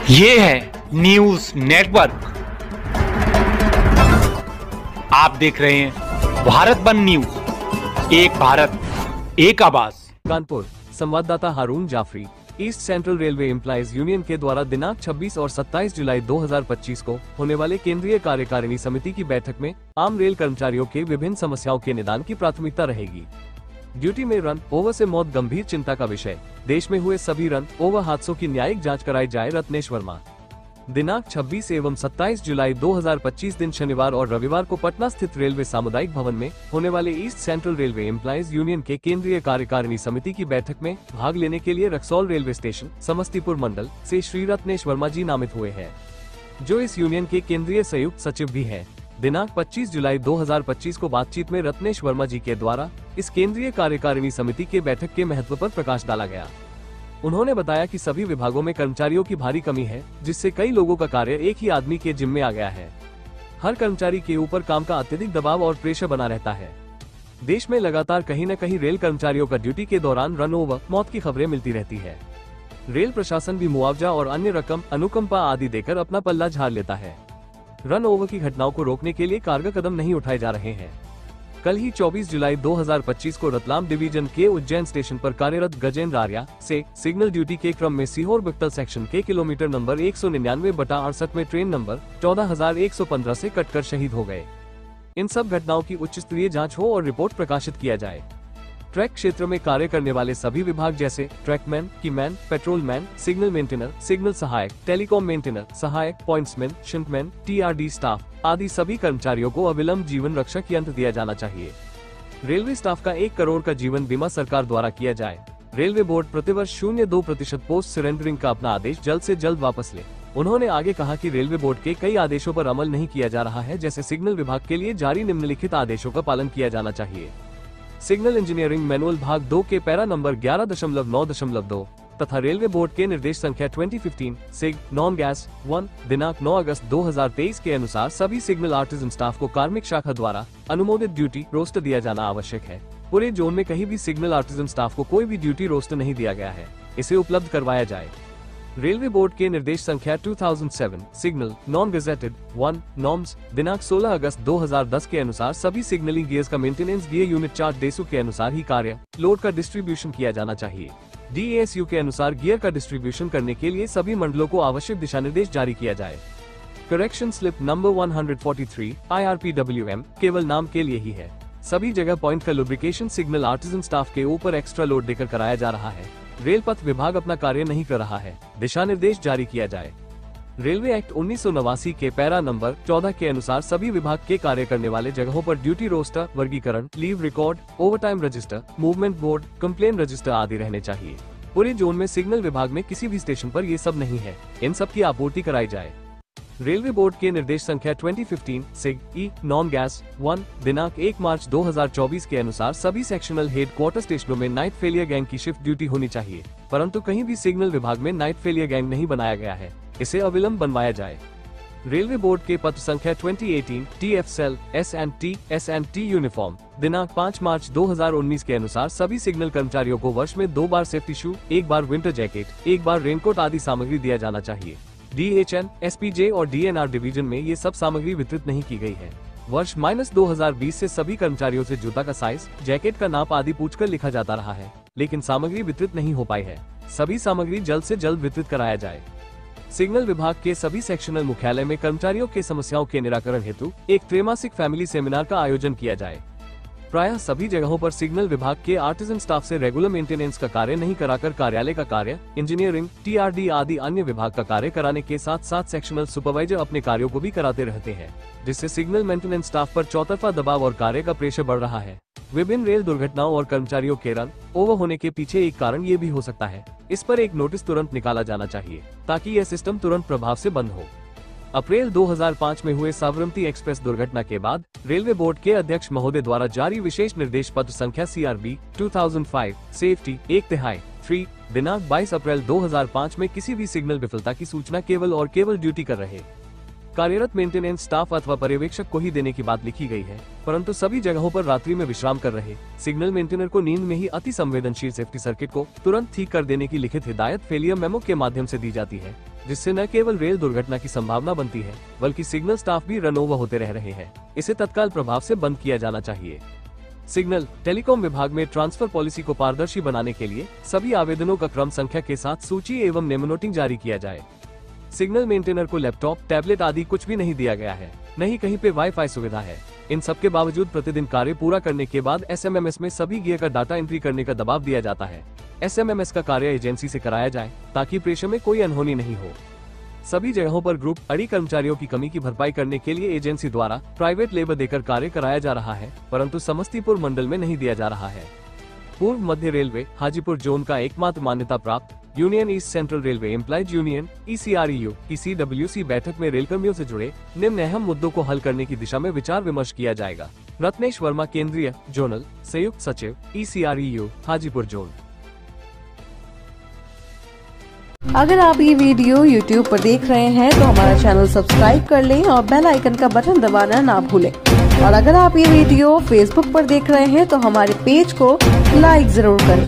ये है news network. आप देख रहे हैं भारत वन न्यूज, एक भारत एक आवाज। कानपुर संवाददाता Haroon Jafri. East Central Railway Employees Union के द्वारा दिनांक 26 और 27 जुलाई 2025 को होने वाले केंद्रीय कार्यकारिणी समिति की बैठक में आम रेल कर्मचारियों के विभिन्न समस्याओं के निदान की प्राथमिकता रहेगी। ड्यूटी में रन ओवर से मौत गंभीर चिंता का विषय। देश में हुए सभी रन ओवर हादसों की न्यायिक जांच कराई जाए, रत्नेश वर्मा। दिनांक 26 एवं 27 जुलाई 2025 दिन शनिवार और रविवार को पटना स्थित रेलवे सामुदायिक भवन में होने वाले east Central Railway Employees Union के केंद्रीय कार्यकारिणी समिति की बैठक में भाग लेने के लिए रक्सौल रेलवे स्टेशन समस्तीपुर मंडल से श्री रत्नेश वर्मा जी नामित हुए हैं, जो इस यूनियन के केंद्रीय संयुक्त सचिव भी हैं। दिनांक 25 जुलाई 2025 को बातचीत में रत्नेश वर्मा जी के द्वारा इस केंद्रीय कार्यकारिणी समिति के बैठक के महत्व पर प्रकाश डाला गया। उन्होंने बताया कि सभी विभागों में कर्मचारियों की भारी कमी है, जिससे कई लोगों का कार्य एक ही आदमी के जिम्मे आ गया है। हर कर्मचारी के ऊपर काम का अत्यधिक दबाव और प्रेशर बना रहता है। देश में लगातार कहीं न कहीं रेल कर्मचारियों का ड्यूटी के दौरान रन ओवर मौत की खबरें मिलती रहती है। रेल प्रशासन भी मुआवजा और अन्य रकम अनुकंपा आदि देकर अपना पल्ला झाड़ लेता है। रन ओवर की घटनाओं को रोकने के लिए कारगर कदम नहीं उठाए जा रहे हैं। कल ही 24 जुलाई 2025 को रतलाम डिवीजन के उज्जैन स्टेशन पर कार्यरत गजेंद्र आर्या से सिग्नल ड्यूटी के क्रम में सीहोर बिक्टल सेक्शन के किलोमीटर नंबर 199/68 में ट्रेन नंबर 14115 से कटकर शहीद हो गए। इन सब घटनाओं की उच्च स्तरीय जांच हो और रिपोर्ट प्रकाशित किया जाए। ट्रैक क्षेत्र में कार्य करने वाले सभी विभाग जैसे trackman, keyman, patrolman, signal maintainer, signal सहायक, टेलीकॉम मेंटेनर सहायक, पॉइंट्समैन, शिंटमैन, टीआरडी स्टाफ आदि सभी कर्मचारियों को अविलंब जीवन रक्षक यंत्र दिया जाना चाहिए। रेलवे स्टाफ का 1 करोड़ का जीवन बीमा सरकार द्वारा किया जाए। रेलवे बोर्ड प्रतिवर्ष 0.2% पोस्ट सरेंडरिंग का अपना आदेश जल्द से जल्द वापस ले। उन्होंने आगे कहा कि रेलवे बोर्ड के कई आदेशों पर अमल नहीं किया जा रहा है, जैसे सिग्नल विभाग के लिए जारी निम्नलिखित आदेशों का पालन किया जाना चाहिए। सिग्नल इंजीनियरिंग मैनुअल भाग 2 के पैरा नंबर 11.9.2 तथा रेलवे बोर्ड के निर्देश संख्या 2015 सिग नॉन गैस 1 दिनांक 9 अगस्त 2023 के अनुसार सभी सिग्नल आर्टिजन स्टाफ को कार्मिक शाखा द्वारा अनुमोदित ड्यूटी रोस्टर दिया जाना आवश्यक है। पूरे जोन में कहीं भी सिग्नल आर्टिजन स्टाफ को कोई भी ड्यूटी रोस्टर नहीं दिया गया है, इसे उपलब्ध करवाया जाए। रेलवे बोर्ड के निर्देश संख्या 2007 सिग्नल नॉन गेजेटेड 1 नॉर्म्स दिनांक 16 अगस्त 2010 के अनुसार सभी सिग्नलिंग गियर्स का maintenance gear unit chart DESU के अनुसार ही कार्य लोड का डिस्ट्रीब्यूशन किया जाना चाहिए। डीएसयू के अनुसार गियर का डिस्ट्रीब्यूशन करने के लिए सभी मंडलों को आवश्यक दिशा निर्देश जारी किया जाए। करेक्शन स्लिप नंबर 143 IRPWM केवल नाम के लिए ही है। सभी जगह पॉइंट का लुब्रिकेशन सिग्नल आर्टिजन स्टाफ के ऊपर एक्स्ट्रा लोड देकर कराया जा रहा है। रेल पथ विभाग अपना कार्य नहीं कर रहा है, दिशा निर्देश जारी किया जाए। रेलवे एक्ट 1989 के पैरा नंबर 14 के अनुसार सभी विभाग के कार्य करने वाले जगहों पर ड्यूटी रोस्टर, वर्गीकरण, leave record, overtime register, movement board, complain register आदि रहने चाहिए। पूरे जोन में सिग्नल विभाग में किसी भी स्टेशन पर ये सब नहीं है, इन सब की आपूर्ति कराई जाए। रेलवे बोर्ड के निर्देश संख्या 2015 सिग ई नॉन गैस 1 दिनांक 1 मार्च 2024 के अनुसार सभी सेक्शनल हेड क्वार्टर स्टेशनों में नाइट फेलियर गैंग की शिफ्ट ड्यूटी होनी चाहिए, परंतु कहीं भी सिग्नल विभाग में नाइट फेलियर गैंग नहीं बनाया गया है, इसे अविलंब बनवाया जाए। रेलवे बोर्ड के पत्र संख्या 2018 TF सेल S&T यूनिफॉर्म दिनांक 5 मार्च 2019 के अनुसार सभी सिग्नल कर्मचारियों को वर्ष में 2 बार सेफ्टी शू, 1 बार विंटर जैकेट, 1 बार रेनकोट आदि सामग्री दिया जाना चाहिए। DHN, SPJ और DNR डिवीजन में ये सब सामग्री वितरित नहीं की गई है। वर्ष -2020 से सभी कर्मचारियों से जूता का साइज, जैकेट का नाप आदि पूछकर लिखा जाता रहा है, लेकिन सामग्री वितरित नहीं हो पाई है। सभी सामग्री जल्द से जल्द वितरित कराया जाए। सिग्नल विभाग के सभी सेक्शनल मुख्यालय में कर्मचारियों के समस्याओं के निराकरण हेतु एक त्रैमासिक फैमिली सेमिनार का आयोजन किया जाए। प्रायः सभी जगहों पर सिग्नल विभाग के आर्टिजन स्टाफ से रेगुलर मेंटेनेंस का कार्य नहीं कराकर कार्यालय का कार्य, इंजीनियरिंग, TRD आदि अन्य विभाग का कार्य कराने के साथ साथ सेक्शनल सुपरवाइजर अपने कार्यों को भी कराते रहते हैं, जिससे सिग्नल मेंटेनेंस स्टाफ पर चौतरफा दबाव और कार्य का प्रेशर बढ़ रहा है। विभिन्न रेल दुर्घटनाओं और कर्मचारियों के रन ओवर होने के पीछे एक कारण ये भी हो सकता है। इस पर एक नोटिस तुरंत निकाला जाना चाहिए, ताकि यह सिस्टम तुरंत प्रभाव से बंद हो। अप्रैल 2005 में हुए साबरमती एक्सप्रेस दुर्घटना के बाद रेलवे बोर्ड के अध्यक्ष महोदय द्वारा जारी विशेष निर्देश पत्र संख्या CRB 2005 सेफ्टी 1/3 दिनांक 22 अप्रैल 2005 में किसी भी सिग्नल विफलता की सूचना केवल और केवल ड्यूटी कर रहे कार्यरत मेंटेनेंस स्टाफ अथवा पर्यवेक्षक को ही देने की बात लिखी गई है, परंतु सभी जगहों पर रात्रि में विश्राम कर रहे सिग्नल मेंटेनर को नींद में ही अति संवेदनशील सेफ्टी सर्किट को तुरंत ठीक कर देने की लिखित हिदायत फेलियर मेमो के माध्यम से दी जाती है। जिससे न केवल रेल दुर्घटना की संभावना बनती है बल्कि सिग्नल स्टाफ भी रन ओवर होते रह रहे हैं। इसे तत्काल प्रभाव से बंद किया जाना चाहिए। सिग्नल टेलीकॉम विभाग में ट्रांसफर पॉलिसी को पारदर्शी बनाने के लिए सभी आवेदनों का क्रम संख्या के साथ सूची एवं नेमनोटिंग जारी किया जाए। सिग्नल मेंटेनर को लैपटॉप, टैबलेट आदि कुछ भी नहीं दिया गया है, नहीं कहीं पे वाईफाई सुविधा है। इन सब के बावजूद प्रतिदिन कार्य पूरा करने के बाद SMMS में सभी गियर का डाटा एंट्री करने का दबाव दिया जाता है। SMMS का कार्य एजेंसी से कराया जाए ताकि प्रेशर में कोई अनहोनी नहीं हो। सभी जगहों पर ग्रुप अड़ी कर्मचारियों की कमी की भरपाई करने के लिए एजेंसी द्वारा प्राइवेट लेबर देकर कार्य कराया जा रहा है, परंतु समस्तीपुर मंडल में नहीं दिया जा रहा है। पूर्व मध्य रेलवे हाजीपुर जोन का एकमात्र मान्यता प्राप्त union east Central railway employees union ECREU की CWC बैठक में रेलकर्मियों से जुड़े निम्न अहम मुद्दों को हल करने की दिशा में विचार विमर्श किया जाएगा। रत्नेश वर्मा, केंद्रीय जोनल संयुक्त सचिव ECREU हाजीपुर जोन। अगर आप ये वीडियो YouTube पर देख रहे हैं तो हमारा चैनल सब्सक्राइब कर लें और बेल आइकन का बटन दबाना ना भूलें। और अगर आप ये वीडियो Facebook पर देख रहे हैं तो हमारे पेज को लाइक जरूर करें।